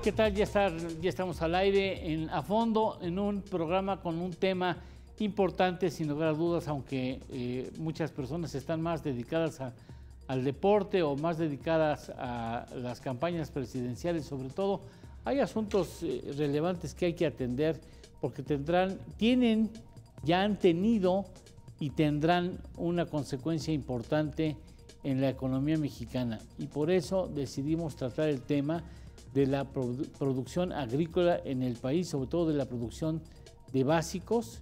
¿Qué tal? Ya estamos al aire a fondo en un programa con un tema importante, sin lugar a dudas, aunque muchas personas están más dedicadas al deporte o más dedicadas a las campañas presidenciales, sobre todo. Hay asuntos relevantes que hay que atender porque ya han tenido y tendrán una consecuencia importante en la economía mexicana, y por eso decidimos tratar el tema de la producción agrícola en el país, sobre todo de la producción de básicos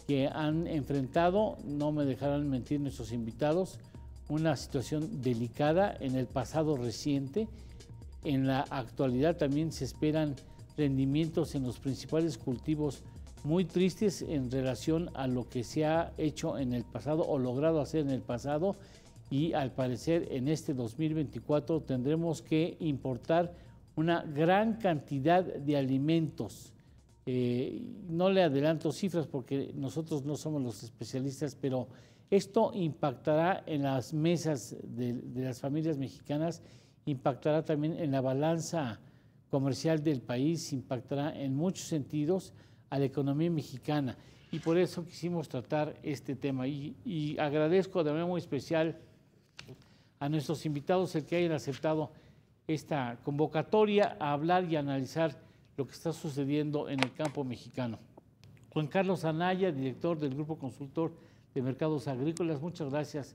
que han enfrentado, no me dejarán mentir nuestros invitados, una situación delicada en el pasado reciente. En la actualidad también se esperan rendimientos en los principales cultivos muy tristes en relación a lo que se ha hecho en el pasado o logrado hacer en el pasado, y al parecer en este 2024 tendremos que importar una gran cantidad de alimentos. No le adelanto cifras porque nosotros no somos los especialistas, pero esto impactará en las mesas de las familias mexicanas, impactará también en la balanza comercial del país, impactará en muchos sentidos a la economía mexicana, y por eso quisimos tratar este tema. Y agradezco de manera muy especial a nuestros invitados el que hayan aceptado esta convocatoria a hablar y analizar lo que está sucediendo en el campo mexicano. Juan Carlos Anaya, director del Grupo Consultor de Mercados Agrícolas. Muchas gracias,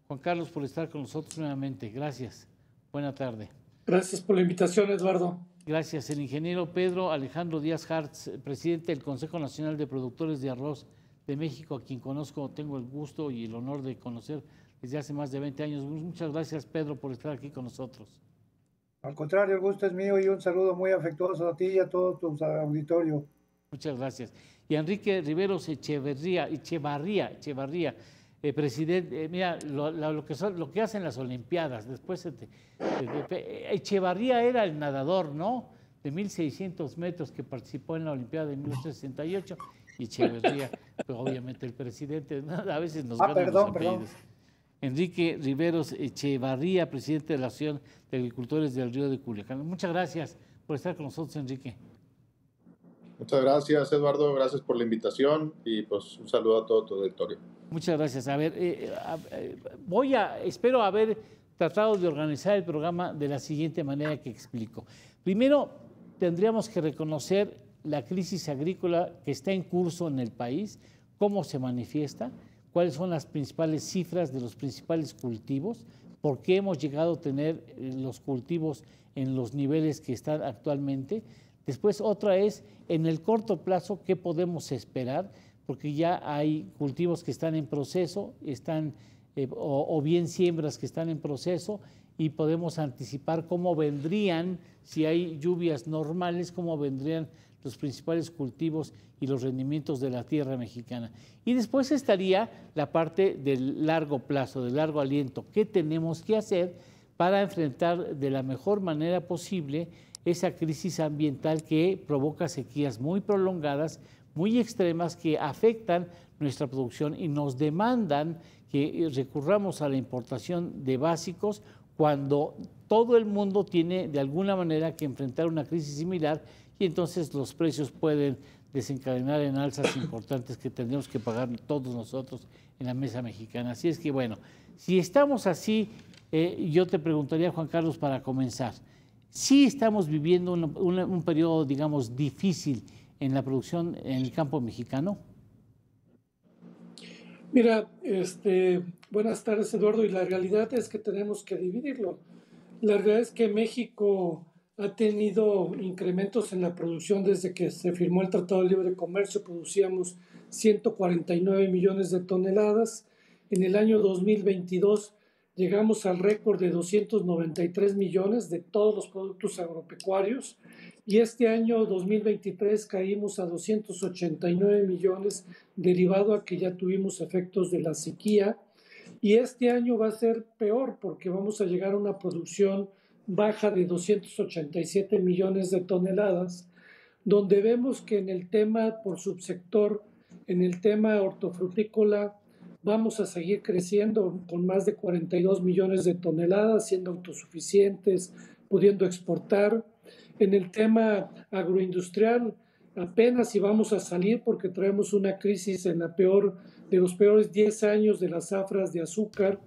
Juan Carlos, por estar con nosotros nuevamente. Gracias. Buena tarde. Gracias por la invitación, Eduardo. Gracias. El ingeniero Pedro Alejandro Díaz Hartz, presidente del Consejo Nacional de Productores de Arroz de México, a quien tengo el gusto y el honor de conocer desde hace más de 20 años. Muchas gracias, Pedro, por estar aquí con nosotros. Al contrario, el gusto es mío, y un saludo muy afectuoso a ti y a todo tu auditorio. Muchas gracias. Y Enrique Riveros Echevarría, presidente, mira, lo que hacen las Olimpiadas, después Echevarría era el nadador, ¿no?, de 1,600 metros que participó en la Olimpiada de 1968, y Echevarría, pues, obviamente el presidente, a veces nos ganan los apellidos. Enrique Riveros Echevarría, presidente de la Asociación de Agricultores del Río de Culiacán. Muchas gracias por estar con nosotros, Enrique. Muchas gracias, Eduardo. Gracias por la invitación y pues un saludo a todo tu auditorio. Muchas gracias. A ver, espero haber tratado de organizar el programa de la siguiente manera que explico. Primero, tendríamos que reconocer la crisis agrícola que está en curso en el país, cómo se manifiesta, cuáles son las principales cifras de los principales cultivos, por qué hemos llegado a tener los cultivos en los niveles que están actualmente. Después, otra es, en el corto plazo, qué podemos esperar, porque ya hay cultivos que están en proceso, o bien siembras que están en proceso, y podemos anticipar cómo vendrían, si hay lluvias normales, cómo vendrían los principales cultivos y los rendimientos de la tierra mexicana. Y después estaría la parte del largo plazo, del largo aliento. ¿Qué tenemos que hacer para enfrentar de la mejor manera posible esa crisis ambiental que provoca sequías muy prolongadas, muy extremas, que afectan nuestra producción y nos demandan que recurramos a la importación de básicos cuando todo el mundo tiene de alguna manera que enfrentar una crisis similar, y entonces los precios pueden desencadenar en alzas importantes que tendremos que pagar todos nosotros en la mesa mexicana. Así es que, bueno, si estamos así, yo te preguntaría, Juan Carlos, para comenzar, ¿sí estamos viviendo un periodo, digamos, difícil en la producción en el campo mexicano? Mira, buenas tardes, Eduardo, y la realidad es que tenemos que dividirlo. La realidad es que México ha tenido incrementos en la producción desde que se firmó el Tratado de Libre Comercio. Producíamos 149 millones de toneladas. En el año 2022 llegamos al récord de 293 millones de todos los productos agropecuarios, y este año 2023 caímos a 289 millones, derivado a que ya tuvimos efectos de la sequía, y este año va a ser peor porque vamos a llegar a una producción baja de 287 millones de toneladas, donde vemos que en el tema por subsector, en el tema hortofrutícola, vamos a seguir creciendo con más de 42 millones de toneladas, siendo autosuficientes, pudiendo exportar. En el tema agroindustrial, apenas si vamos a salir porque traemos una crisis en de los peores 10 años de las zafras de azúcar,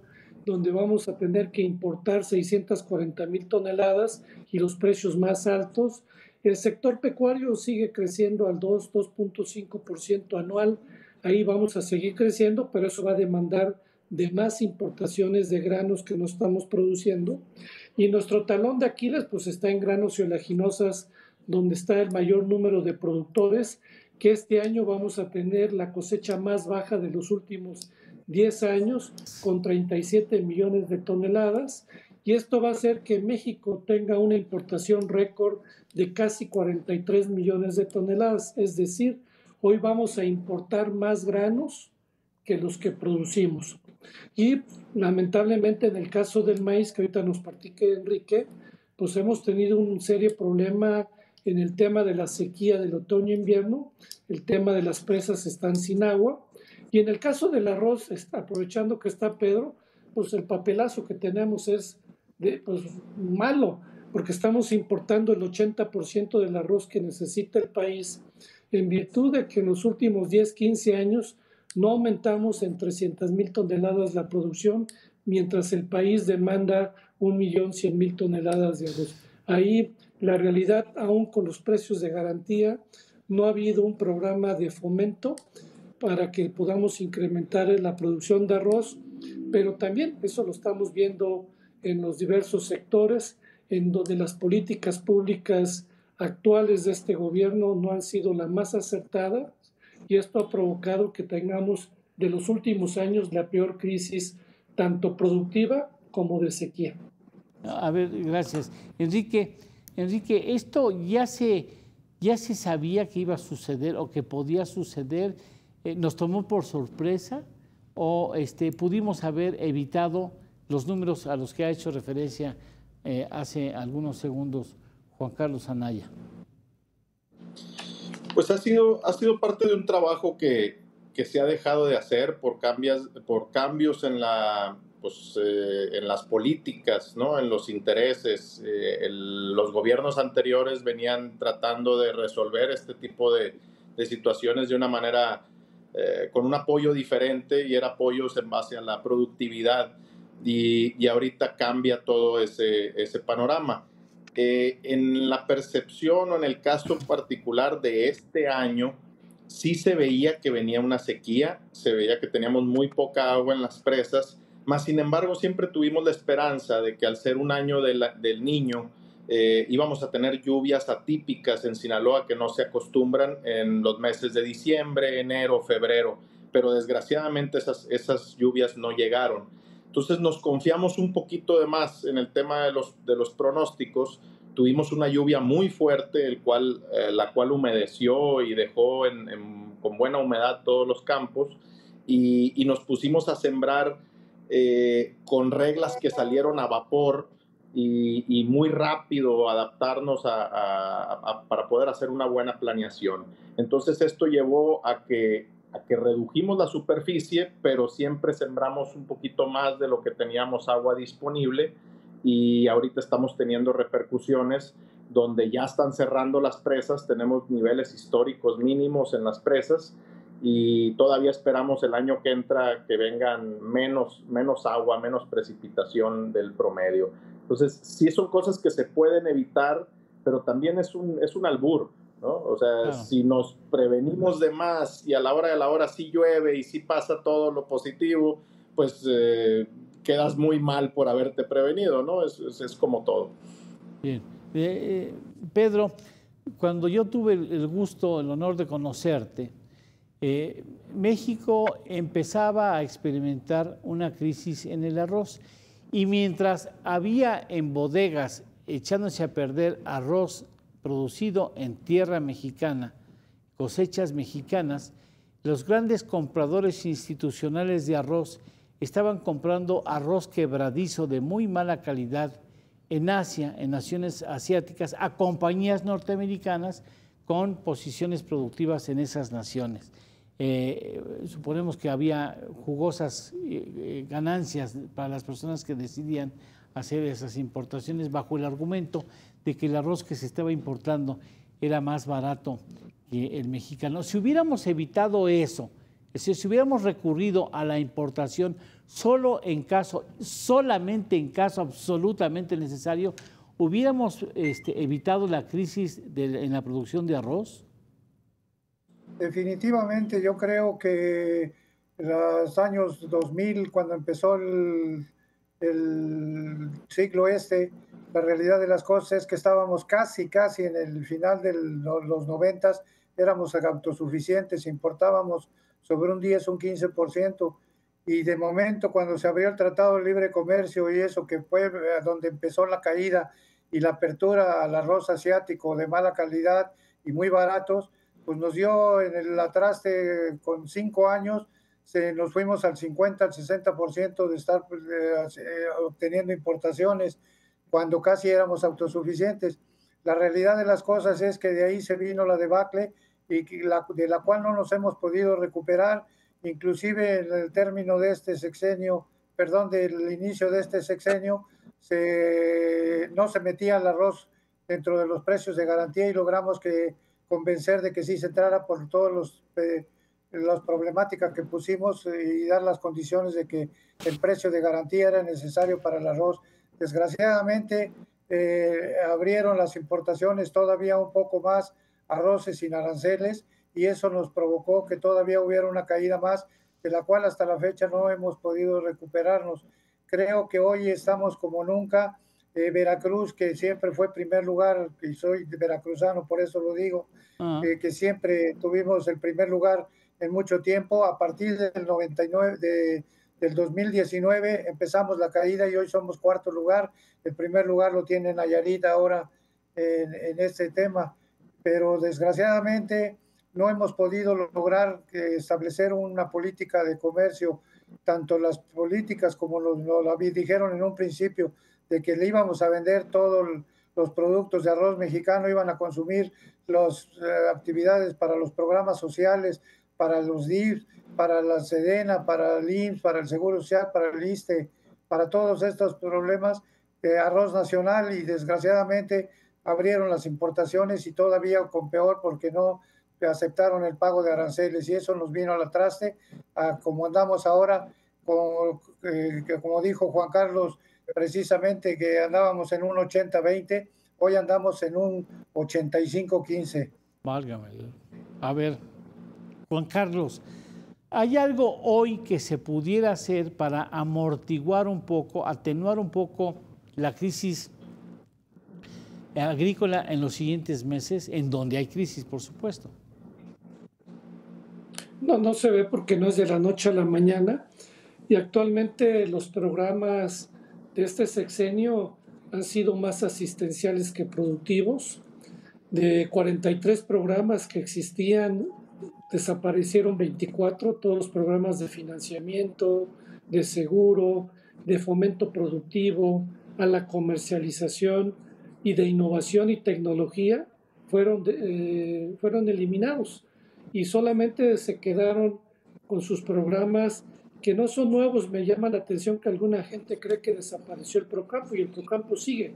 donde vamos a tener que importar 640,000 toneladas y los precios más altos. El sector pecuario sigue creciendo al 2.5% anual. Ahí vamos a seguir creciendo, pero eso va a demandar de más importaciones de granos que no estamos produciendo. Y nuestro talón de Aquiles pues está en granos y oleaginosas, donde está el mayor número de productores, que este año vamos a tener la cosecha más baja de los últimos 10 años, con 37 millones de toneladas, y esto va a hacer que México tenga una importación récord de casi 43 millones de toneladas, es decir, hoy vamos a importar más granos que los que producimos. Y lamentablemente en el caso del maíz, que ahorita nos platique Enrique, pues hemos tenido un serio problema en el tema de la sequía del otoño-invierno, el tema de las presas están sin agua, y en el caso del arroz, aprovechando que está Pedro, pues el papelazo que tenemos es pues, malo, porque estamos importando el 80% del arroz que necesita el país, en virtud de que en los últimos 10, 15 años no aumentamos en 300,000 toneladas la producción, mientras el país demanda 1,100,000 toneladas de arroz. Ahí la realidad, aún con los precios de garantía, no ha habido un programa de fomento para que podamos incrementar la producción de arroz, pero también eso lo estamos viendo en los diversos sectores, en donde las políticas públicas actuales de este gobierno no han sido las más acertadas, y esto ha provocado que tengamos de los últimos años la peor crisis, tanto productiva como de sequía. A ver, gracias. Enrique, ¿esto ya se sabía que iba a suceder o que podía suceder? ¿Nos tomó por sorpresa o pudimos haber evitado los números a los que ha hecho referencia hace algunos segundos Juan Carlos Anaya? Pues ha sido parte de un trabajo que se ha dejado de hacer por cambios en en las políticas, ¿no? En los intereses. Los gobiernos anteriores venían tratando de resolver este tipo de situaciones de una manera con un apoyo diferente, y era apoyos en base a la productividad, y ahorita cambia todo ese panorama. En la percepción o en el caso particular de este año, sí se veía que venía una sequía, se veía que teníamos muy poca agua en las presas, mas sin embargo siempre tuvimos la esperanza de que al ser un año del Niño, íbamos a tener lluvias atípicas en Sinaloa que no se acostumbran en los meses de diciembre, enero, febrero, pero desgraciadamente esas lluvias no llegaron. Entonces nos confiamos un poquito de más en el tema de los pronósticos. Tuvimos una lluvia muy fuerte, la cual humedeció y dejó con buena humedad todos los campos, y nos pusimos a sembrar con reglas que salieron a vapor, y muy rápido adaptarnos para poder hacer una buena planeación. Entonces esto llevó a que redujimos la superficie, pero siempre sembramos un poquito más de lo que teníamos agua disponible, y ahorita estamos teniendo repercusiones donde ya están cerrando las presas, tenemos niveles históricos mínimos en las presas, y todavía esperamos el año que entra que vengan menos agua, menos precipitación del promedio. Entonces, sí son cosas que se pueden evitar, pero también es un albur, ¿no? O sea, claro, si nos prevenimos de más y a la hora de la hora sí llueve y sí pasa todo lo positivo, pues quedas muy mal por haberte prevenido, ¿no? Es como todo. Bien. Pedro, cuando yo tuve el gusto, el honor de conocerte, México empezaba a experimentar una crisis en el arroz, y mientras había en bodegas echándose a perder arroz producido en tierra mexicana, cosechas mexicanas, los grandes compradores institucionales de arroz estaban comprando arroz quebradizo de muy mala calidad en Asia, en naciones asiáticas, a compañías norteamericanas con posiciones productivas en esas naciones. Suponemos que había jugosas ganancias para las personas que decidían hacer esas importaciones bajo el argumento de que el arroz que se estaba importando era más barato que el mexicano. Si hubiéramos evitado eso, es decir, si hubiéramos recurrido a la importación solamente en caso absolutamente necesario, ¿hubiéramos evitado la crisis en la producción de arroz? Definitivamente, yo creo que en los años 2000, cuando empezó el siglo la realidad de las cosas es que estábamos casi en el final de los 90, éramos autosuficientes, importábamos sobre un 10, un 15%, y de momento cuando se abrió el Tratado de Libre Comercio y eso, que fue donde empezó la caída y la apertura al arroz asiático de mala calidad y muy baratos, pues nos dio en el atraste con 5 años, nos fuimos al 50, al 60% de estar obteniendo importaciones cuando casi éramos autosuficientes. La realidad de las cosas es que de ahí se vino la debacle y de la cual no nos hemos podido recuperar, inclusive en el término de este sexenio, del inicio de este sexenio, no se metía el arroz dentro de los precios de garantía y logramos convencer de que sí se entrara por todas las problemáticas que pusimos y dar las condiciones de que el precio de garantía era necesario para el arroz. Desgraciadamente abrieron las importaciones todavía un poco más, arroces sin aranceles, y eso nos provocó que todavía hubiera una caída más, de la cual hasta la fecha no hemos podido recuperarnos. Creo que hoy estamos como nunca. Veracruz, que siempre fue primer lugar, y soy veracruzano, por eso lo digo, que siempre tuvimos el primer lugar en mucho tiempo. A partir del 99, del 2019 empezamos la caída y hoy somos cuarto lugar. El primer lugar lo tiene Nayarit ahora en este tema, pero desgraciadamente no hemos podido lograr establecer una política de comercio, tanto las políticas como lo dijeron en un principio, de que le íbamos a vender todos los productos de arroz mexicano, iban a consumir las actividades para los programas sociales, para los DIF, para la Sedena, para el IMSS, para el Seguro Social, para el ISSSTE, para todos estos problemas, arroz nacional, y desgraciadamente abrieron las importaciones y todavía con peor porque no aceptaron el pago de aranceles, y eso nos vino al traste a como andamos ahora, como dijo Juan Carlos, precisamente que andábamos en un 80-20, hoy andamos en un 85-15. Válgame. A ver, Juan Carlos, ¿hay algo hoy que se pudiera hacer para amortiguar un poco, atenuar un poco la crisis agrícola en los siguientes meses, en donde hay crisis, por supuesto? No se ve porque no es de la noche a la mañana, y actualmente los programas de este sexenio han sido más asistenciales que productivos. De 43 programas que existían, desaparecieron 24, todos los programas de financiamiento, de seguro, de fomento productivo, a la comercialización y de innovación y tecnología fueron eliminados, y solamente se quedaron con sus programas que no son nuevos. Me llama la atención que alguna gente cree que desapareció el Procampo, y el Procampo sigue.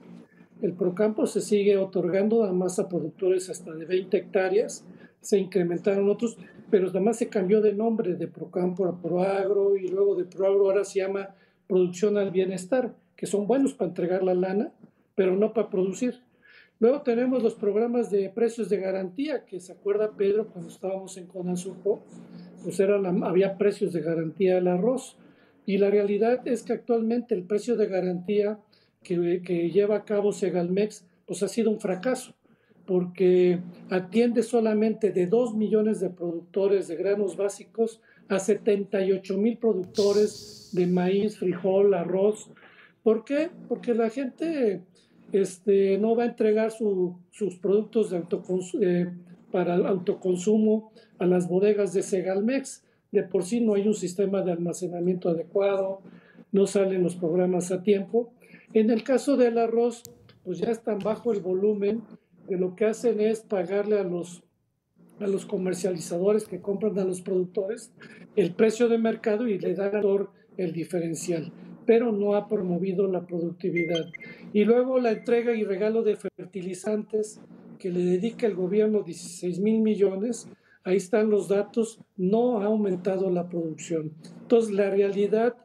El Procampo se sigue otorgando además a productores hasta de 20 hectáreas, se incrementaron otros, pero además se cambió de nombre de Procampo a Proagro, y luego de Proagro ahora se llama Producción al Bienestar, que son buenos para entregar la lana, pero no para producir. Luego tenemos los programas de precios de garantía, que se acuerda Pedro cuando estábamos en Conasupo, pues había precios de garantía del arroz, y la realidad es que actualmente el precio de garantía que lleva a cabo Segalmex pues ha sido un fracaso, porque atiende solamente de 2 millones de productores de granos básicos a 78,000 productores de maíz, frijol, arroz. ¿Por qué? Porque la gente no va a entregar sus productos para autoconsumo a las bodegas de Segalmex. De por sí no hay un sistema de almacenamiento adecuado, no salen los programas a tiempo. En el caso del arroz, pues ya están bajo el volumen, que lo que hacen es pagarle a los a los comercializadores que compran a los productores el precio de mercado y le da al autor el diferencial, pero no ha promovido la productividad. Y luego la entrega y regalo de fertilizantes que le dedica el gobierno 16,000 millones, ahí están los datos, no ha aumentado la producción. Entonces, la realidad,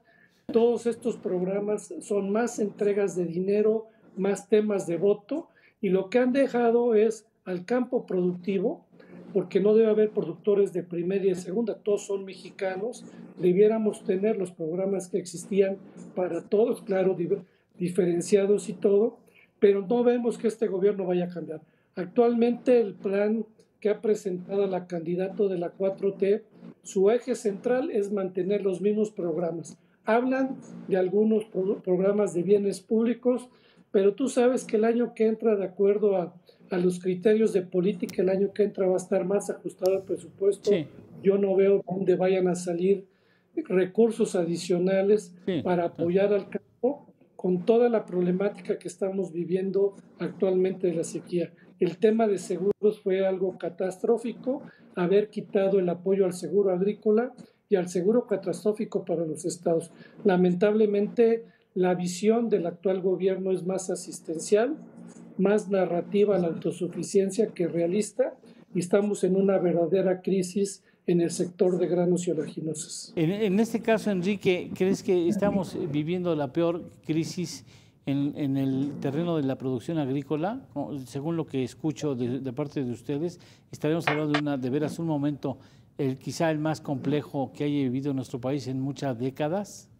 todos estos programas son más entregas de dinero, más temas de voto, y lo que han dejado es al campo productivo, porque no debe haber productores de primera y de segunda, todos son mexicanos, debiéramos tener los programas que existían para todos, claro, diferenciados y todo, pero no vemos que este gobierno vaya a cambiar. Actualmente el plan que ha presentado la candidata de la 4T, su eje central es mantener los mismos programas. Hablan de algunos programas de bienes públicos, pero tú sabes que el año que entra, de acuerdo a los criterios de política, el año que entra va a estar más ajustado al presupuesto. Sí. Yo no veo dónde vayan a salir recursos adicionales para apoyar al campo con toda la problemática que estamos viviendo actualmente de la sequía. El tema de seguros fue algo catastrófico, haber quitado el apoyo al seguro agrícola y al seguro catastrófico para los estados. Lamentablemente, la visión del actual gobierno es más asistencial, más narrativa a la autosuficiencia que realista, y estamos en una verdadera crisis en el sector de granos y oleaginosas. En este caso, Enrique, ¿crees que estamos viviendo la peor crisis en el terreno de la producción agrícola? Según lo que escucho de parte de ustedes, estaremos hablando de veras un momento, quizá el más complejo que haya vivido nuestro país en muchas décadas.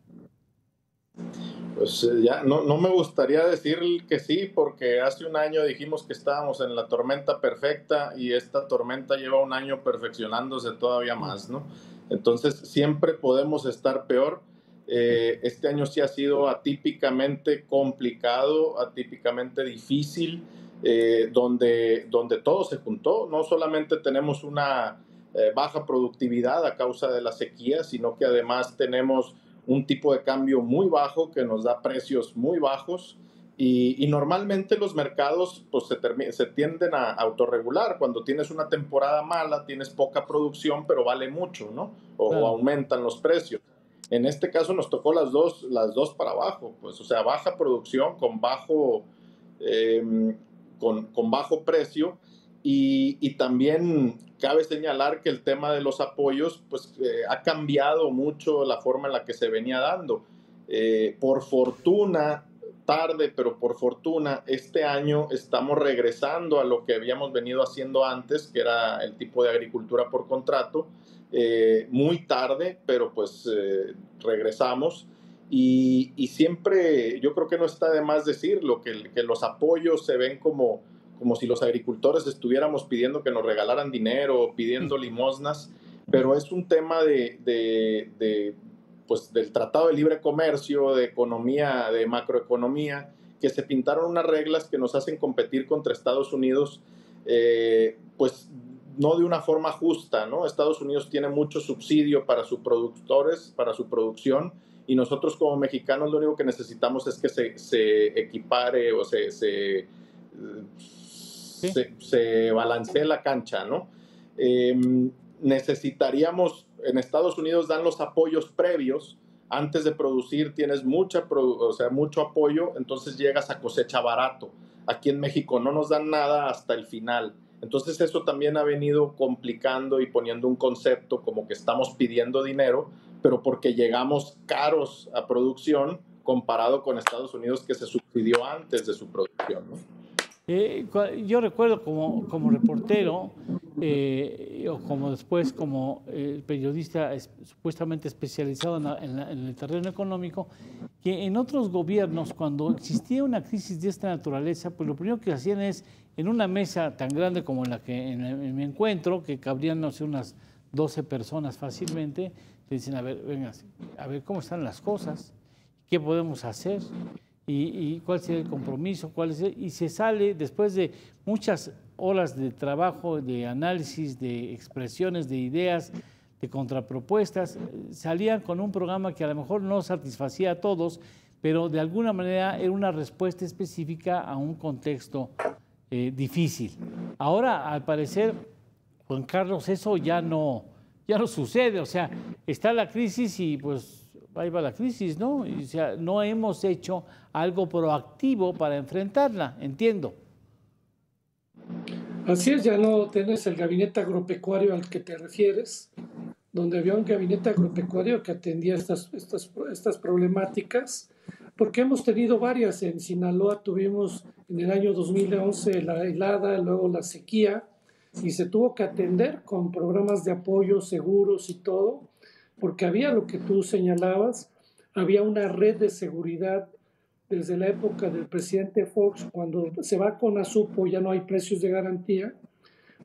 Pues ya no me gustaría decir que sí, porque hace un año dijimos que estábamos en la tormenta perfecta y esta tormenta lleva un año perfeccionándose todavía más, ¿no? Entonces siempre podemos estar peor. Este año sí ha sido atípicamente complicado, atípicamente difícil, donde todo se juntó. No solamente tenemos una baja productividad a causa de la sequía, sino que además tenemos un tipo de cambio muy bajo que nos da precios muy bajos y normalmente los mercados pues, se tienden a autorregular. Cuando tienes una temporada mala, tienes poca producción, pero vale mucho, ¿no? O aumentan los precios. En este caso nos tocó las dos para abajo, pues, o sea, baja producción con bajo precio. Y también cabe señalar que el tema de los apoyos pues, ha cambiado mucho la forma en la que se venía dando. Por fortuna, tarde, pero por fortuna, este año estamos regresando a lo que habíamos venido haciendo antes, que era el tipo de agricultura por contrato. Muy tarde, pero pues regresamos. Y siempre, yo creo que no está de más decirlo, que los apoyos se ven como si los agricultores estuviéramos pidiendo que nos regalaran dinero, pidiendo limosnas, pero es un tema pues, del Tratado de Libre Comercio, de economía, de macroeconomía, que se pintaron unas reglas que nos hacen competir contra Estados Unidos, pues no de una forma justa, ¿no? Estados Unidos tiene mucho subsidio para sus productores, para su producción, y nosotros como mexicanos lo único que necesitamos es que se equipare o se balancee la cancha, ¿no? Necesitaríamos, en Estados Unidos dan los apoyos previos, antes de producir tienes mucho apoyo, entonces llegas a cosecha barato. Aquí en México no nos dan nada hasta el final. Entonces eso también ha venido complicando y poniendo un concepto como que estamos pidiendo dinero, pero porque llegamos caros a producción comparado con Estados Unidos, que se subsidió antes de su producción, ¿no? Yo recuerdo como reportero o como después como periodista supuestamente especializado en el terreno económico, que en otros gobiernos, cuando existía una crisis de esta naturaleza, pues lo primero que hacían es, en una mesa tan grande como la que en mi encuentro, que cabrían, no sé, unas 12 personas fácilmente, le dicen, a ver, venga, a ver cómo están las cosas, qué podemos hacer. Y cuál sería el compromiso, y se sale después de muchas horas de trabajo, de análisis, de expresiones, de ideas, de contrapropuestas, salían con un programa que a lo mejor no satisfacía a todos, pero de alguna manera era una respuesta específica a un contexto difícil. Ahora, al parecer, Juan Carlos, eso ya no sucede. O sea, está la crisis y pues ahí va la crisis, ¿no? Y, o sea, no hemos hecho algo proactivo para enfrentarla, entiendo. Así es, ya no tienes el gabinete agropecuario al que te refieres, donde había un gabinete agropecuario que atendía estas problemáticas, porque hemos tenido varias. En Sinaloa tuvimos en el año 2011 la helada, luego la sequía, y se tuvo que atender con programas de apoyo, seguros y todo, porque había lo que tú señalabas, había una red de seguridad desde la época del presidente Fox. Cuando se va con Azupo ya no hay precios de garantía.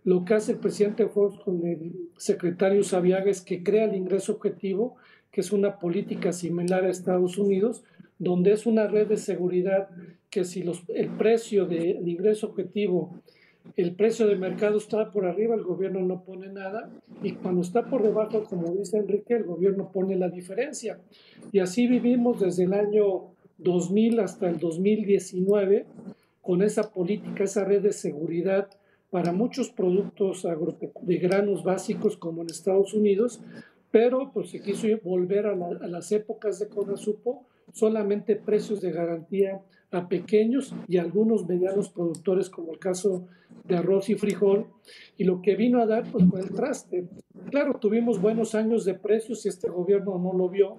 Lo que hace el presidente Fox con el secretario Sabiaga es que crea el ingreso objetivo, que es una política similar a Estados Unidos, donde es una red de seguridad que si el precio del ingreso objetivo, el precio de mercado está por arriba, el gobierno no pone nada, y cuando está por debajo, como dice Enrique, el gobierno pone la diferencia. Y así vivimos desde el año 2000 hasta el 2019 con esa política, esa red de seguridad para muchos productos de granos básicos como en Estados Unidos, pero pues se quiso volver a las épocas de Conasupo, solamente precios de garantía a pequeños y algunos medianos productores, como el caso de arroz y frijol, y lo que vino a dar pues fue el traste. Claro, tuvimos buenos años de precios y este gobierno no lo vio,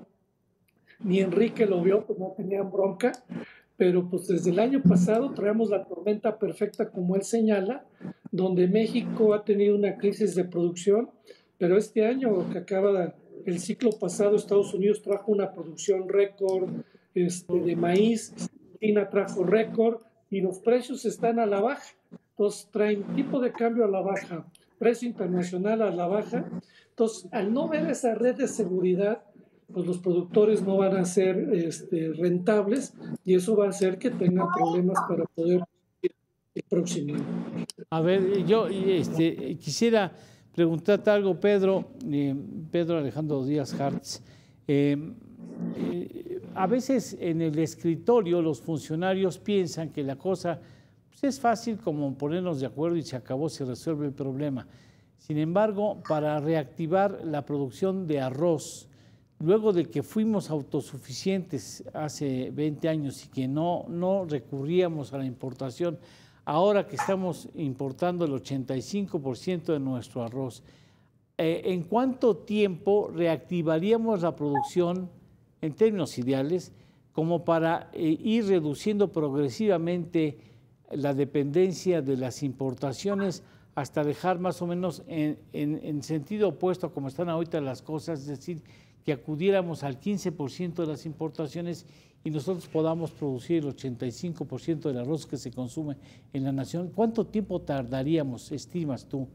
ni Enrique lo vio, pues no tenían bronca, pero pues desde el año pasado traemos la tormenta perfecta, como él señala, donde México ha tenido una crisis de producción, pero este año que acaba el ciclo pasado, Estados Unidos trajo una producción récord de maíz, China trajo récord y los precios están a la baja. Entonces traen tipo de cambio a la baja, precio internacional a la baja. Entonces, al no ver esa red de seguridad, pues los productores no van a ser rentables y eso va a hacer que tengan problemas para poder el próximo año. A ver, yo quisiera preguntarte algo, Pedro Alejandro Díaz Hartz. A veces en el escritorio los funcionarios piensan que la cosa pues es fácil como ponernos de acuerdo y se acabó, se resuelve el problema. Sin embargo, para reactivar la producción de arroz, luego de que fuimos autosuficientes hace 20 años y que no recurríamos a la importación, ahora que estamos importando el 85% de nuestro arroz, ¿en cuánto tiempo reactivaríamos la producción en términos ideales como para ir reduciendo progresivamente la dependencia de las importaciones hasta dejar más o menos en sentido opuesto a como están ahorita las cosas, es decir, que acudiéramos al 15% de las importaciones y nosotros podamos producir el 85% del arroz que se consume en la nación? ¿Cuánto tiempo tardaríamos, estimas tú?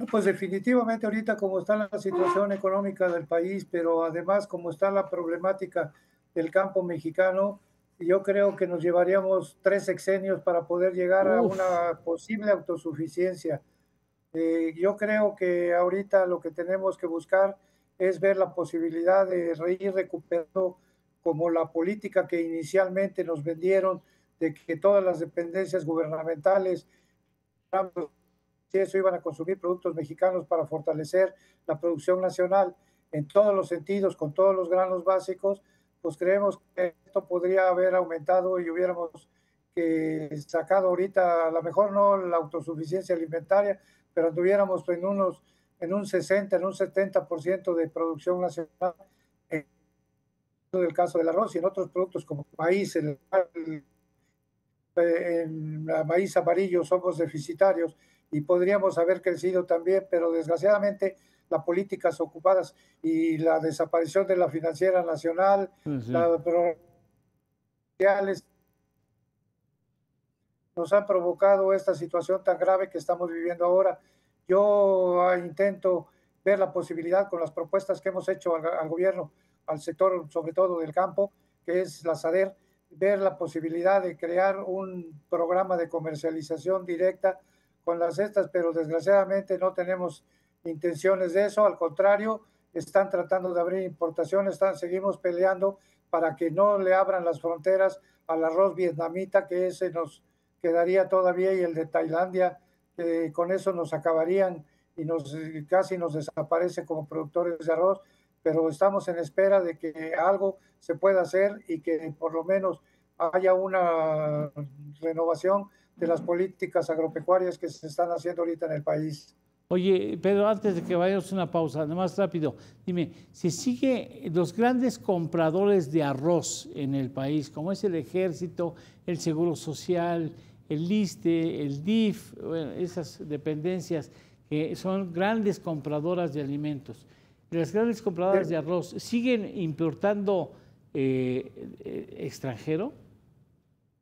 Pues definitivamente ahorita como está la situación económica del país, pero además como está la problemática del campo mexicano, yo creo que nos llevaríamos 3 sexenios para poder llegar a una posible autosuficiencia. Yo creo que ahorita lo que tenemos que buscar es ver la posibilidad de ir recuperando como la política que inicialmente nos vendieron, de que todas las dependencias gubernamentales, si eso, iban a consumir productos mexicanos para fortalecer la producción nacional en todos los sentidos, con todos los granos básicos. Pues creemos que esto podría haber aumentado y hubiéramos sacado ahorita, a lo mejor no la autosuficiencia alimentaria, pero anduviéramos en un 60, en un 70% de producción nacional, en el caso del arroz y en otros productos como maíz, en maíz amarillo somos deficitarios y podríamos haber crecido también, pero desgraciadamente las políticas ocupadas y la desaparición de la financiera nacional, nos han provocado esta situación tan grave que estamos viviendo ahora. Yo intento ver la posibilidad con las propuestas que hemos hecho al gobierno, al sector sobre todo del campo, que es la SADER, ver la posibilidad de crear un programa de comercialización directa con las cestas, pero desgraciadamente no tenemos intenciones de eso. Al contrario, están tratando de abrir importaciones, seguimos peleando para que no le abran las fronteras al arroz vietnamita, que ese nos quedaría todavía, y el de Tailandia con eso nos acabarían y casi nos desaparecen como productores de arroz, pero estamos en espera de que algo se pueda hacer y que por lo menos haya una renovación de las políticas agropecuarias que se están haciendo ahorita en el país. Oye, Pedro, antes de que vayamos a una pausa, nada más rápido, dime, ¿se sigue los grandes compradores de arroz en el país, como es el Ejército, el Seguro Social, el ISSSTE, el DIF, bueno, esas dependencias que son grandes compradoras de alimentos, las grandes compradoras de arroz, siguen importando extranjero?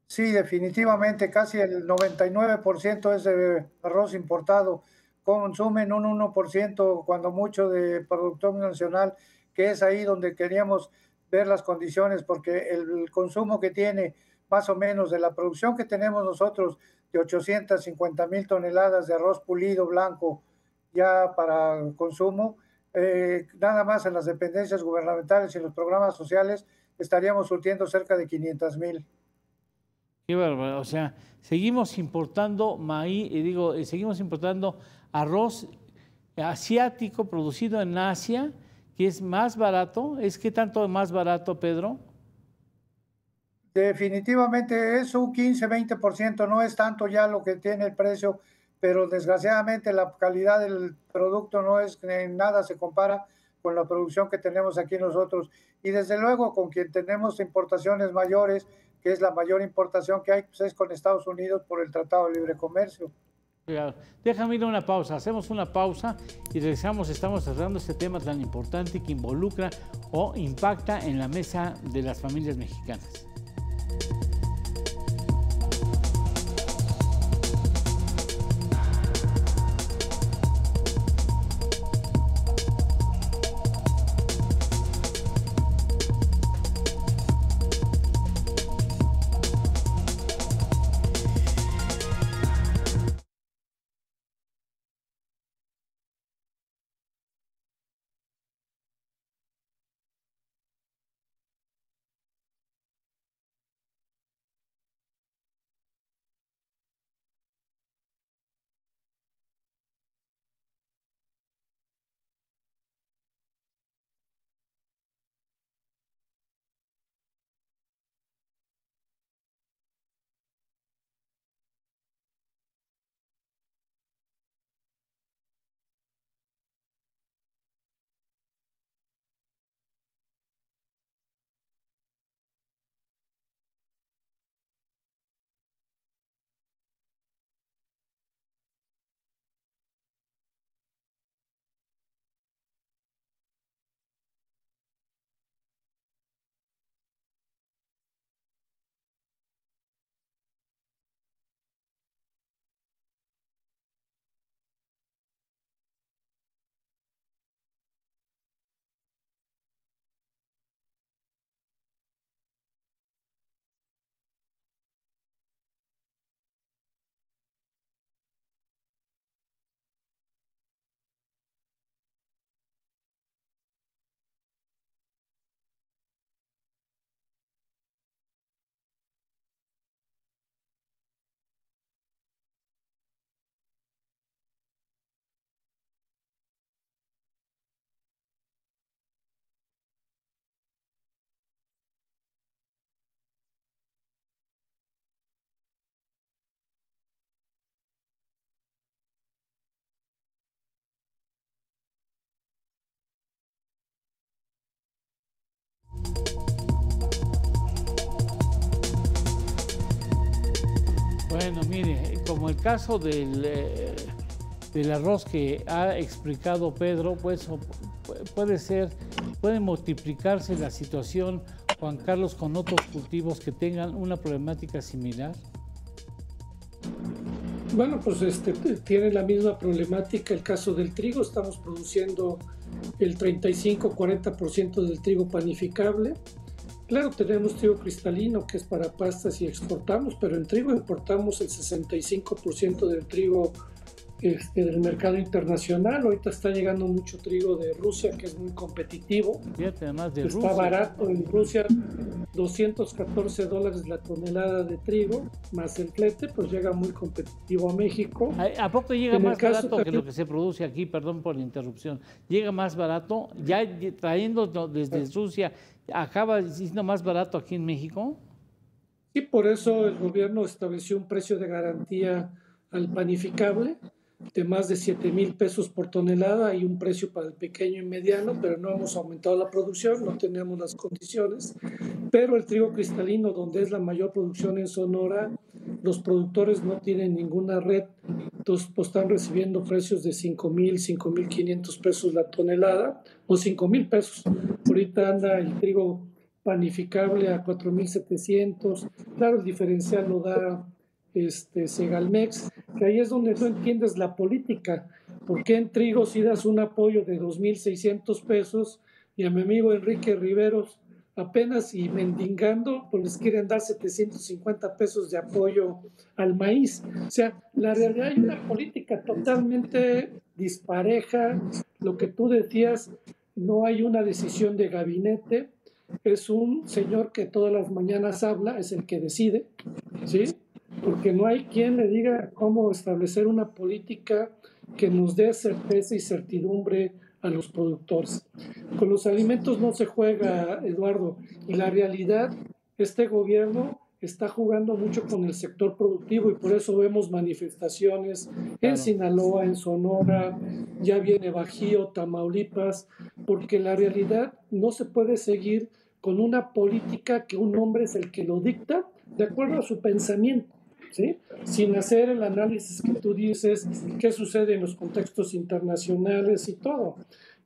Sí, definitivamente, casi el 99% es de arroz importado. Consumen un 1%, cuando mucho, de producción nacional, que es ahí donde queríamos ver las condiciones, porque el consumo que tiene más o menos de la producción que tenemos nosotros de 850,000 toneladas de arroz pulido blanco ya para consumo, nada más en las dependencias gubernamentales y en los programas sociales estaríamos surtiendo cerca de 500,000. Qué bárbaro, o sea, seguimos importando maíz, seguimos importando arroz asiático producido en Asia, que es más barato. ¿Qué tanto más barato, Pedro? Definitivamente es un 15-20%, no es tanto ya lo que tiene el precio, pero desgraciadamente la calidad del producto no es, en nada se compara con la producción que tenemos aquí nosotros. Y desde luego con quien tenemos importaciones mayores, que es la mayor importación que hay, pues es con Estados Unidos por el Tratado de Libre Comercio. Déjame ir a una pausa, hacemos una pausa y regresamos. Estamos tratando este tema tan importante que involucra o impacta en la mesa de las familias mexicanas. Bueno, mire, como el caso del arroz que ha explicado Pedro, pues puede multiplicarse la situación, Juan Carlos, con otros cultivos que tengan una problemática similar. Bueno, pues tiene la misma problemática el caso del trigo. Estamos produciendo el 35-40% del trigo panificable. Claro, tenemos trigo cristalino que es para pastas y exportamos, pero en trigo importamos el 65% del trigo del mercado internacional. Ahorita está llegando mucho trigo de Rusia, que es muy competitivo. Fíjate, además de Está Rusia. barato en Rusia, $214 la tonelada de trigo, más el flete, pues llega muy competitivo a México. ¿A poco llega En el más caso barato que también, lo que se produce aquí? Perdón por la interrupción. ¿Llega más barato? ¿Ya trayendo desde Rusia, acaba siendo más barato aquí en México? sí, por eso el gobierno estableció un precio de garantía al panificable de más de 7,000 pesos por tonelada y un precio para el pequeño y mediano, pero no hemos aumentado la producción, no tenemos las condiciones. Pero el trigo cristalino, donde es la mayor producción en Sonora, los productores no tienen ninguna red, entonces pues, están recibiendo precios de 5,000, 5,500 pesos la tonelada o 5,000 pesos. Ahorita anda el trigo panificable a 4,700. Claro, el diferencial lo da Segalmex, que ahí es donde no entiendes la política. ¿Por qué en trigo si das un apoyo de 2,600 pesos y a mi amigo Enrique Riveros apenas y mendigando, pues les quieren dar 750 pesos de apoyo al maíz? O sea, la realidad hay una política totalmente dispareja. Lo que tú decías, no hay una decisión de gabinete, es un señor que todas las mañanas habla, es el que decide, ¿sí? Porque no hay quien le diga cómo establecer una política que nos dé certeza y certidumbre a los productores. Con los alimentos no se juega, Eduardo, y la realidad, este gobierno está jugando mucho con el sector productivo y por eso vemos manifestaciones en Sinaloa, en Sonora, ya viene Bajío, Tamaulipas, porque la realidad no se puede seguir con una política que un hombre es el que lo dicta de acuerdo a su pensamiento, ¿sí? Sin hacer el análisis que tú dices, qué sucede en los contextos internacionales y todo.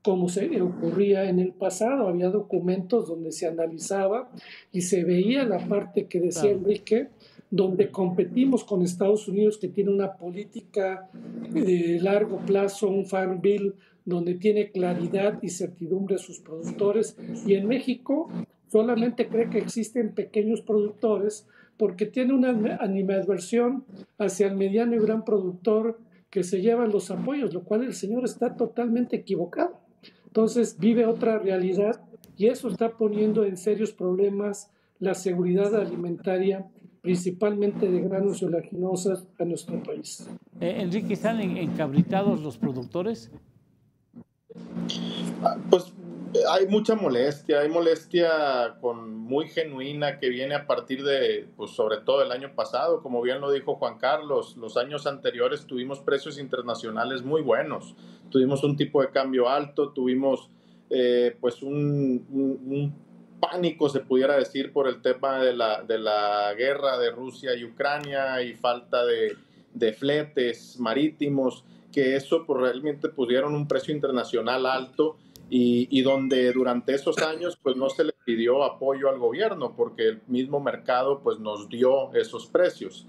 Como se ocurría en el pasado, había documentos donde se analizaba y se veía la parte que decía Enrique, donde competimos con Estados Unidos, que tiene una política de largo plazo, un Farm Bill, donde tiene claridad y certidumbre a sus productores, y en México solamente cree que existen pequeños productores porque tiene una animadversión hacia el mediano y gran productor que se lleva los apoyos, lo cual el señor está totalmente equivocado. Entonces vive otra realidad y eso está poniendo en serios problemas la seguridad alimentaria, principalmente de granos y oleaginosas, a nuestro país. Enrique, ¿están encabritados los productores? Pues hay mucha molestia, hay molestia muy genuina que viene a partir de, pues sobre todo el año pasado, como bien lo dijo Juan Carlos, los años anteriores tuvimos precios internacionales muy buenos, tuvimos un tipo de cambio alto, tuvimos pues un pánico, se pudiera decir, por el tema de la guerra de Rusia y Ucrania y falta de fletes marítimos, que eso pues realmente pusieron un precio internacional alto. Y donde durante esos años pues no se le pidió apoyo al gobierno porque el mismo mercado pues nos dio esos precios.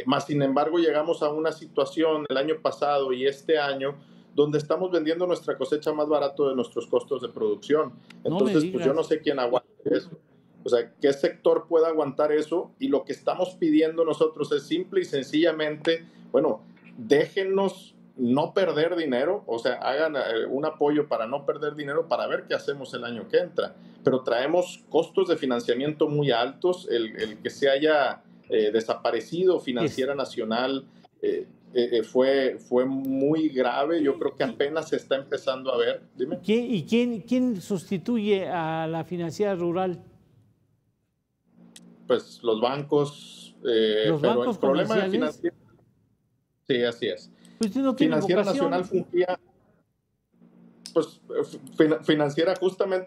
Más sin embargo llegamos a una situación el año pasado y este año donde estamos vendiendo nuestra cosecha más barato de nuestros costos de producción. Entonces pues yo no sé quién aguante eso. O sea, ¿qué sector puede aguantar eso? Y lo que estamos pidiendo nosotros es simple y sencillamente, bueno, déjennos no perder dinero, o sea, hagan un apoyo para no perder dinero para ver qué hacemos el año que entra. Pero traemos costos de financiamiento muy altos, el que se haya desaparecido Financiera Nacional fue muy grave, yo creo que apenas se está empezando a ver. Dime. ¿Quién sustituye a la Financiera Rural? Pues los bancos, ¿Los pero bancos el problema de comerciales? Sí, así es. Pues no tiene Financiera vocación. Nacional fungía, pues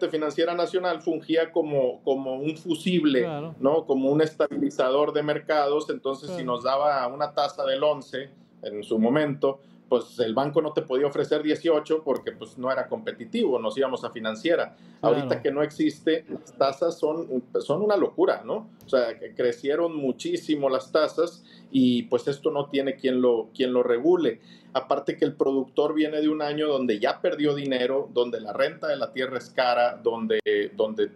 Financiera Nacional fungía como un fusible, claro, ¿no? Como un estabilizador de mercados. Entonces, claro, si nos daba una tasa del 11 en su momento, pues el banco no te podía ofrecer 18 porque pues no era competitivo, nos íbamos a Financiera. Claro. Ahorita que no existe, las tasas son una locura, ¿no? O sea, que crecieron muchísimo las tasas y pues esto no tiene quien lo regule. Aparte que el productor viene de un año donde ya perdió dinero, donde la renta de la tierra es cara, donde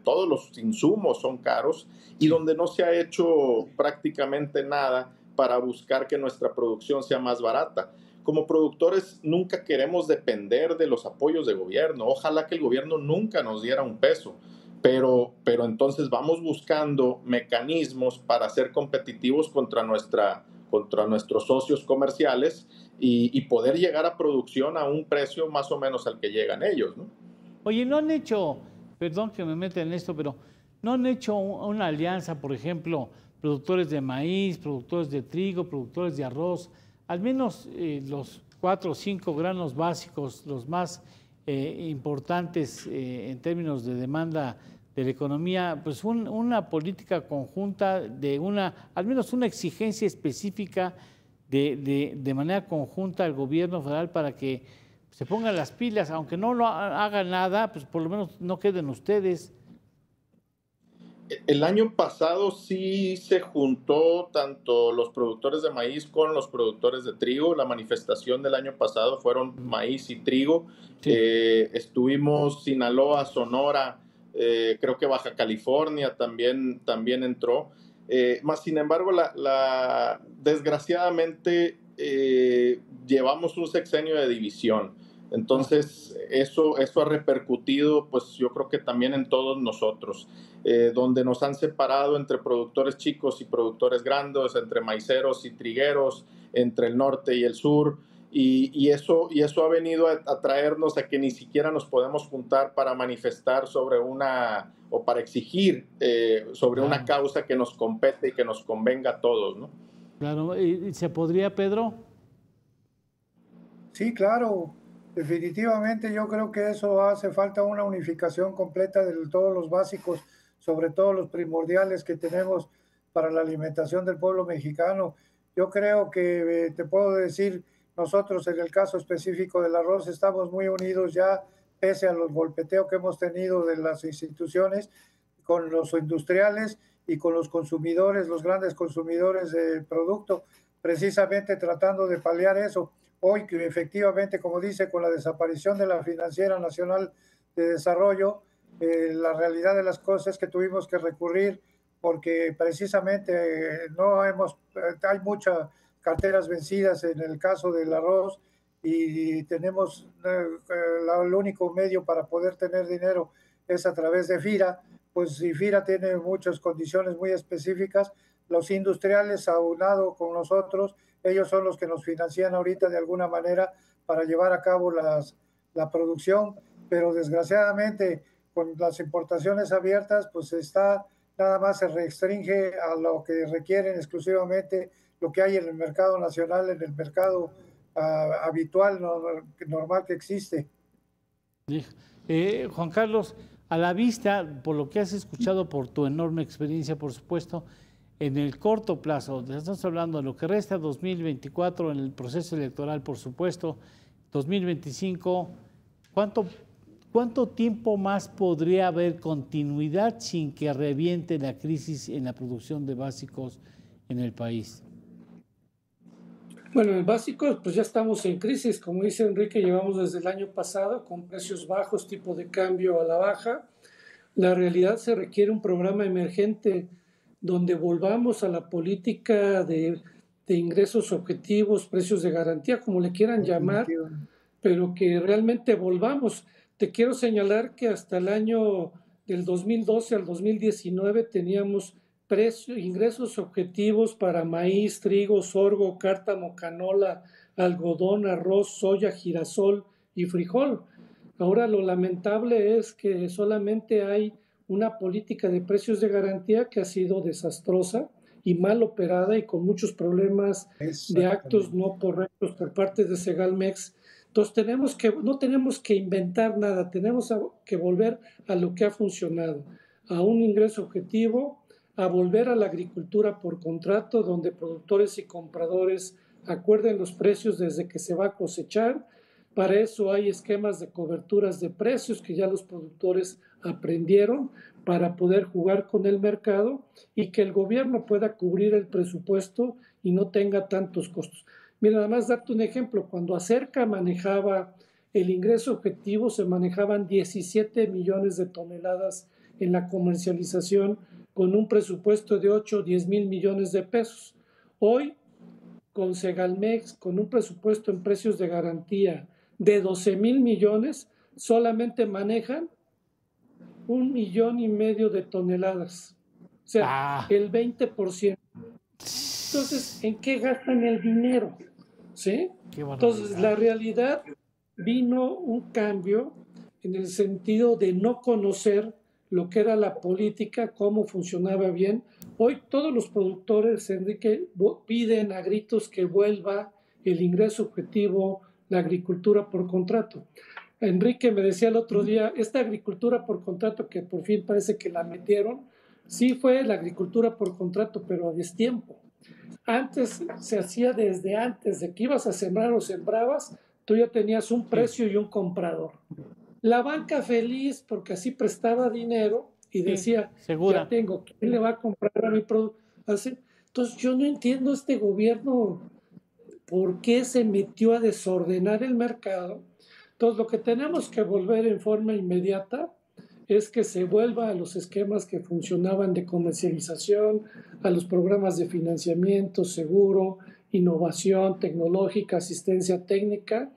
todos los insumos son caros y donde no se ha hecho prácticamente nada para buscar que nuestra producción sea más barata. como productores nunca queremos depender de los apoyos de gobierno. Ojalá que el gobierno nunca nos diera un peso, pero entonces vamos buscando mecanismos para ser competitivos contra nuestros socios comerciales y poder llegar a producción a un precio más o menos al que llegan ellos, ¿no? Oye, ¿no han hecho, perdón que me meta en esto, pero no han hecho una alianza, por ejemplo, productores de maíz, productores de trigo, productores de arroz, al menos los 4 o 5 granos básicos, los más importantes en términos de demanda de la economía, pues una política conjunta de al menos una exigencia específica de manera conjunta al gobierno federal para que se pongan las pilas, aunque no lo haga nada, pues por lo menos no queden ustedes. El año pasado sí se juntó tanto los productores de maíz con los productores de trigo. La manifestación del año pasado fueron maíz y trigo. Sí. Estuvimos Sinaloa, Sonora, creo que Baja California también entró. Más sin embargo, desgraciadamente llevamos un sexenio de división. Entonces, eso ha repercutido, pues yo creo que también en todos nosotros, donde nos han separado entre productores chicos y productores grandes, entre maiceros y trigueros, entre el norte y el sur, y eso ha venido a traernos a que ni siquiera nos podemos juntar para manifestar o para exigir sobre una causa que nos compete y que nos convenga a todos, ¿no? Claro, ¿y se podría, Pedro? Sí, claro. Definitivamente yo creo que eso hace falta una unificación completa de todos los básicos, sobre todo los primordiales que tenemos para la alimentación del pueblo mexicano. Yo creo que te puedo decir, nosotros en el caso específico del arroz estamos muy unidos ya, pese a los golpeteos que hemos tenido de las instituciones, con los industriales y con los consumidores, los grandes consumidores del producto, precisamente tratando de paliar eso. Hoy, que efectivamente, como dice, con la desaparición de la Financiera Nacional de Desarrollo, la realidad de las cosas es que tuvimos que recurrir porque precisamente hay muchas carteras vencidas en el caso del arroz y tenemos el único medio para poder tener dinero es a través de FIRA. Pues si FIRA tiene muchas condiciones muy específicas, los industriales aunado con nosotros, ellos son los que nos financian ahorita de alguna manera para llevar a cabo la producción, pero desgraciadamente con las importaciones abiertas, pues nada más se restringe a lo que requieren exclusivamente lo que hay en el mercado nacional, en el mercado habitual, normal que existe. Juan Carlos, a la vista, por lo que has escuchado, por tu enorme experiencia, por supuesto, en el corto plazo, estamos hablando de lo que resta 2024 en el proceso electoral, por supuesto, 2025, ¿cuánto tiempo más podría haber continuidad sin que reviente la crisis en la producción de básicos en el país? Bueno, en básicos, pues ya estamos en crisis. Como dice Enrique, llevamos desde el año pasado con precios bajos, tipo de cambio a la baja. La realidad se requiere un programa emergente donde volvamos a la política de ingresos objetivos, precios de garantía, como le quieran llamar, pero que realmente volvamos. Te quiero señalar que hasta el año del 2012 al 2019 teníamos ingresos objetivos para maíz, trigo, sorgo, cártamo, canola, algodón, arroz, soya, girasol y frijol. Ahora lo lamentable es que solamente hay una política de precios de garantía que ha sido desastrosa y mal operada y con muchos problemas de actos no correctos por parte de Segalmex. Entonces no tenemos que inventar nada, tenemos que volver a lo que ha funcionado, a un ingreso objetivo, a volver a la agricultura por contrato, donde productores y compradores acuerden los precios desde que se va a cosechar. Para eso hay esquemas de coberturas de precios que ya los productores aprendieron para poder jugar con el mercado y que el gobierno pueda cubrir el presupuesto y no tenga tantos costos. Mira, nada más darte un ejemplo. Cuando Acerca manejaba el ingreso objetivo, se manejaban 17 millones de toneladas en la comercialización con un presupuesto de 8 o 10 mil millones de pesos. Hoy con Segalmex, con un presupuesto en precios de garantía de 12,000 millones, solamente manejan 1,5 millones de toneladas. O sea, el 20%. Entonces, ¿en qué gastan el dinero? ¿Sí? Entonces, la realidad vino un cambio en el sentido de no conocer lo que era la política, cómo funcionaba bien. Hoy todos los productores, Enrique, piden a gritos que vuelva el ingreso objetivo, la agricultura por contrato. Enrique me decía el otro día, esta agricultura por contrato que por fin parece que la metieron, sí fue la agricultura por contrato, pero a destiempo. Antes se hacía desde antes de que ibas a sembrar o sembrabas, tú ya tenías un precio y un comprador. La banca feliz porque así prestaba dinero y decía, segura. Ya tengo, ¿quién le va a comprar a mi producto? Entonces yo no entiendo este gobierno por qué se metió a desordenar el mercado. Entonces lo que tenemos que volver en forma inmediata es que se vuelva a los esquemas que funcionaban de comercialización, a los programas de financiamiento, seguro, innovación tecnológica, asistencia técnica,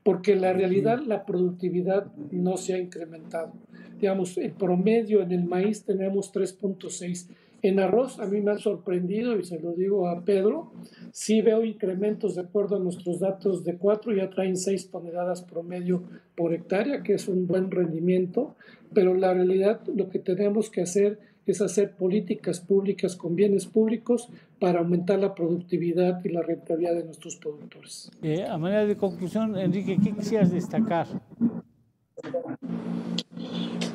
porque en la realidad la productividad no se ha incrementado. Digamos, el promedio en el maíz tenemos 3.6. En arroz a mí me ha sorprendido, y se lo digo a Pedro, sí veo incrementos de acuerdo a nuestros datos de 4, ya traen 6 toneladas promedio por hectárea, que es un buen rendimiento, pero la realidad lo que tenemos que hacer es hacer políticas públicas con bienes públicos para aumentar la productividad y la rentabilidad de nuestros productores. A manera de conclusión, Enrique, ¿qué quisieras destacar?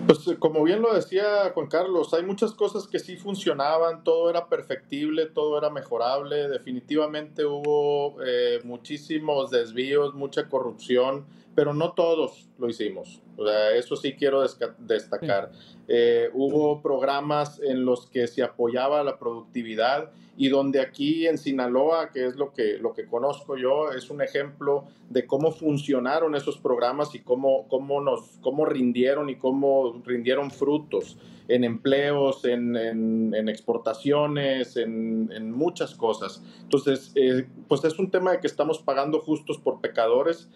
Pues como bien lo decía Juan Carlos, hay muchas cosas que sí funcionaban, todo era perfectible, todo era mejorable, definitivamente hubo muchísimos desvíos, mucha corrupción, pero no todos lo hicimos. O sea, eso sí quiero destacar. Hubo programas en los que se apoyaba la productividad y donde aquí en Sinaloa, que es lo que conozco yo, es un ejemplo de cómo funcionaron esos programas y cómo rindieron y cómo rindieron frutos en empleos, en exportaciones, en muchas cosas. Entonces, pues es un tema de que estamos pagando justos por pecadores.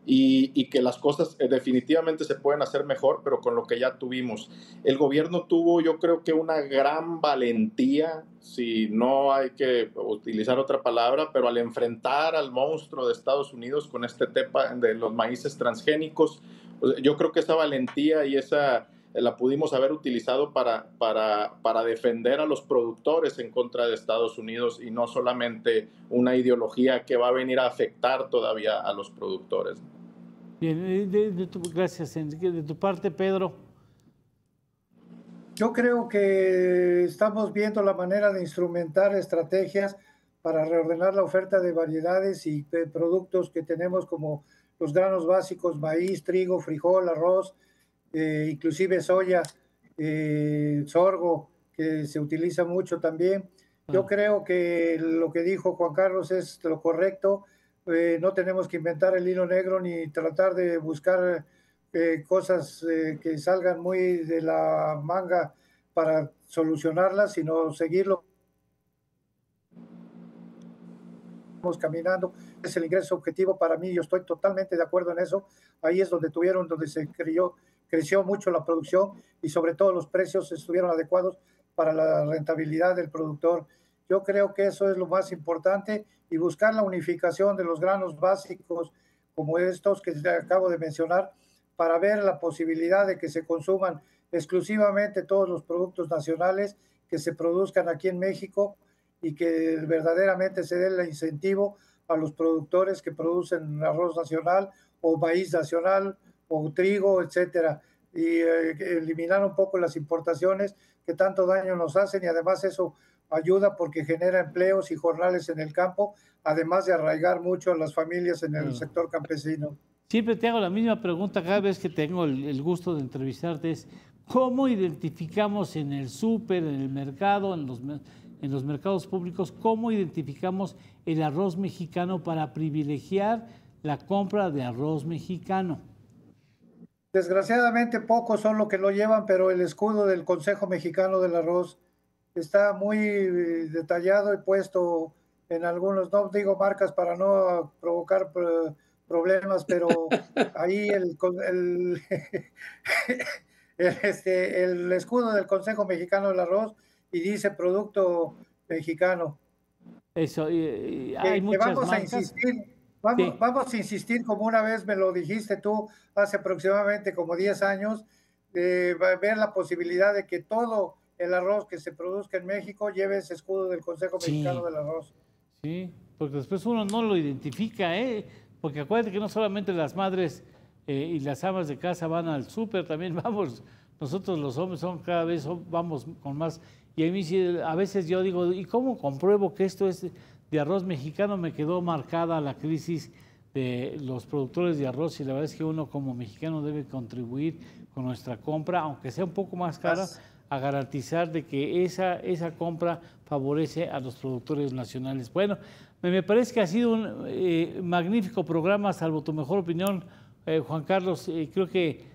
Y que las cosas definitivamente se pueden hacer mejor, pero con lo que ya tuvimos. El gobierno tuvo, yo creo que una gran valentía, si no hay que utilizar otra palabra, pero al enfrentar al monstruo de Estados Unidos con este tema de los maíces transgénicos, yo creo que esa valentía y esa la pudimos haber utilizado para defender a los productores en contra de Estados Unidos y no solamente una ideología que va a venir a afectar todavía a los productores. Bien, gracias, Enrique. De tu parte, Pedro. Yo creo que estamos viendo la manera de instrumentar estrategias para reordenar la oferta de variedades y de productos que tenemos como los granos básicos, maíz, trigo, frijol, arroz, inclusive soya, sorgo, que se utiliza mucho también. Yo creo que lo que dijo Juan Carlos es lo correcto. No tenemos que inventar el hilo negro ni tratar de buscar cosas que salgan muy de la manga para solucionarlas, sino seguirlo caminando. Es el ingreso objetivo para mí, yo estoy totalmente de acuerdo en eso. Ahí es donde creció mucho la producción y sobre todo los precios estuvieron adecuados para la rentabilidad del productor. Yo creo que eso es lo más importante y buscar la unificación de los granos básicos como estos que acabo de mencionar para ver la posibilidad de que se consuman exclusivamente todos los productos nacionales que se produzcan aquí en México y que verdaderamente se dé el incentivo a los productores que producen arroz nacional o maíz nacional o trigo, etcétera, y eliminar un poco las importaciones que tanto daño nos hacen y además eso ayuda porque genera empleos y jornales en el campo, además de arraigar mucho a las familias en el sector campesino. Siempre te hago la misma pregunta cada vez que tengo el gusto de entrevistarte, es ¿cómo identificamos en el súper, en el mercado, en los mercados públicos, cómo identificamos el arroz mexicano para privilegiar la compra de arroz mexicano? Desgraciadamente pocos son los que lo llevan, pero el escudo del Consejo Mexicano del Arroz está muy detallado y puesto en algunos, no digo marcas para no provocar problemas, pero ahí el escudo del Consejo Mexicano del Arroz y dice producto mexicano. Eso, hay Que muchas vamos a marcas. insistir, Sí. vamos a insistir, como una vez me lo dijiste tú, hace aproximadamente como 10 años, ver la posibilidad de que todo el arroz que se produzca en México lleve ese escudo del Consejo Mexicano Sí, del Arroz. sí, porque después uno no lo identifica, ¿eh? Porque acuérdate que no solamente las madres y las amas de casa van al súper, también vamos, nosotros los hombres cada vez vamos con más. Y a mí sí, a veces yo digo, ¿y cómo compruebo que esto es de arroz mexicano? Me quedó marcada la crisis de los productores de arroz y la verdad es que uno como mexicano debe contribuir con nuestra compra, aunque sea un poco más cara, a garantizar de que esa compra favorece a los productores nacionales. Bueno, me parece que ha sido un magnífico programa, salvo tu mejor opinión, Juan Carlos. Creo que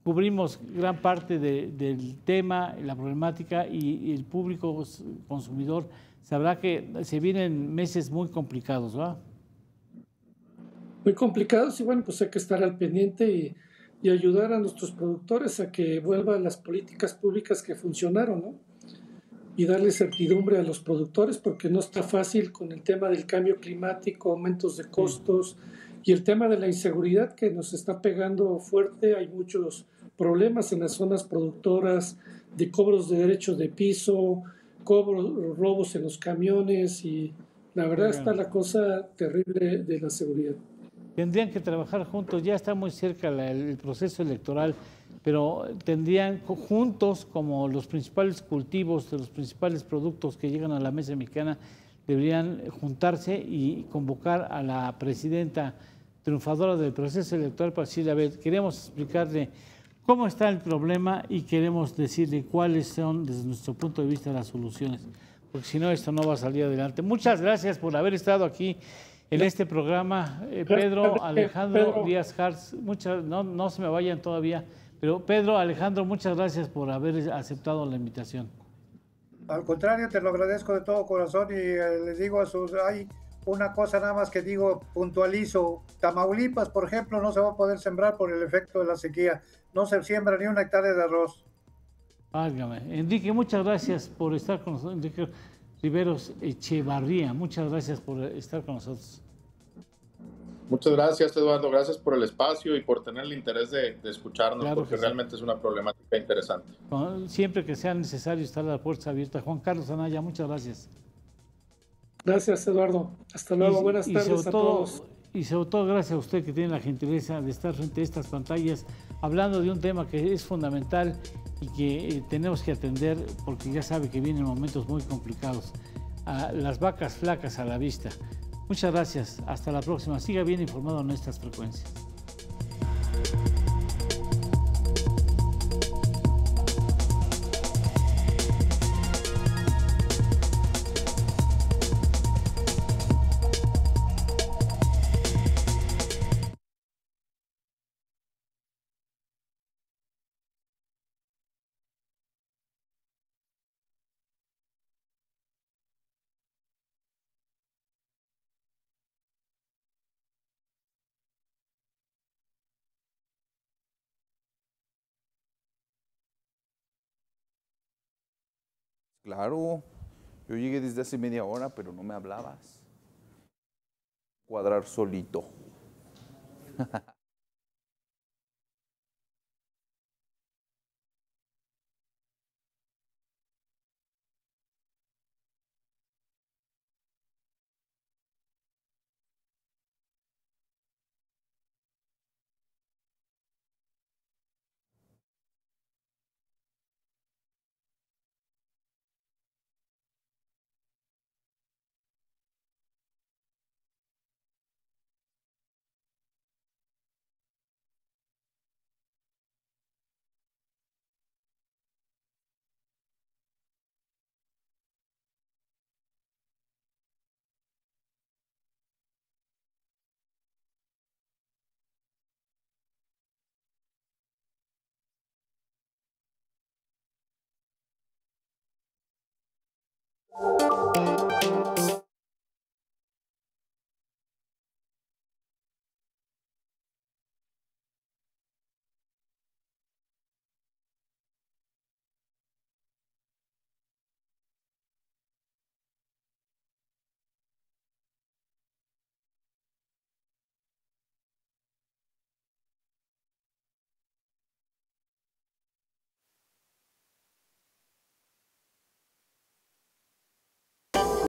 cubrimos gran parte del tema, la problemática, y el público consumidor sabrá que se vienen meses muy complicados, ¿verdad? Muy complicados y bueno, pues hay que estar al pendiente y ayudar a nuestros productores a que vuelvan las políticas públicas que funcionaron, ¿no? Y darle certidumbre a los productores porque no está fácil con el tema del cambio climático, aumentos de costos y el tema de la inseguridad que nos está pegando fuerte. Hay muchos problemas en las zonas productoras de cobros de derechos de piso, cobros, robos en los camiones y la verdad está la cosa terrible de la seguridad. Tendrían que trabajar juntos, ya está muy cerca el proceso electoral, pero tendrían juntos, como los principales cultivos de los principales productos que llegan a la mesa mexicana, deberían juntarse y convocar a la presidenta triunfadora del proceso electoral para decirle, a ver, queremos explicarle cómo está el problema y queremos decirle cuáles son, desde nuestro punto de vista, las soluciones, porque si no, esto no va a salir adelante. Muchas gracias por haber estado aquí en este programa, Pedro Alejandro Díaz Hartz. No se me vayan todavía, pero Pedro Alejandro, muchas gracias por haber aceptado la invitación. Al contrario, te lo agradezco de todo corazón y les digo hay una cosa nada más que digo, puntualizo. Tamaulipas, por ejemplo, no se va a poder sembrar por el efecto de la sequía. No se siembra ni una hectárea de arroz. Válgame. Enrique, muchas gracias por estar con nosotros. Enrique Riveros Echevarría, muchas gracias por estar con nosotros. Muchas gracias, Eduardo. Gracias por el espacio y por tener el interés de escucharnos, claro, porque realmente es una problemática interesante. Siempre que sea necesario estar la puerta abierta. Juan Carlos Anaya, muchas gracias. Gracias, Eduardo. Hasta luego. Buenas tardes a todos. Y sobre todo, gracias a usted que tiene la gentileza de estar frente a estas pantallas hablando de un tema que es fundamental y que tenemos que atender porque ya sabe que vienen momentos muy complicados. Las vacas flacas a la vista. Muchas gracias. Hasta la próxima. Siga bien informado en estas frecuencias. Claro, yo llegué desde hace media hora, pero no me hablabas. Cuadrar solito.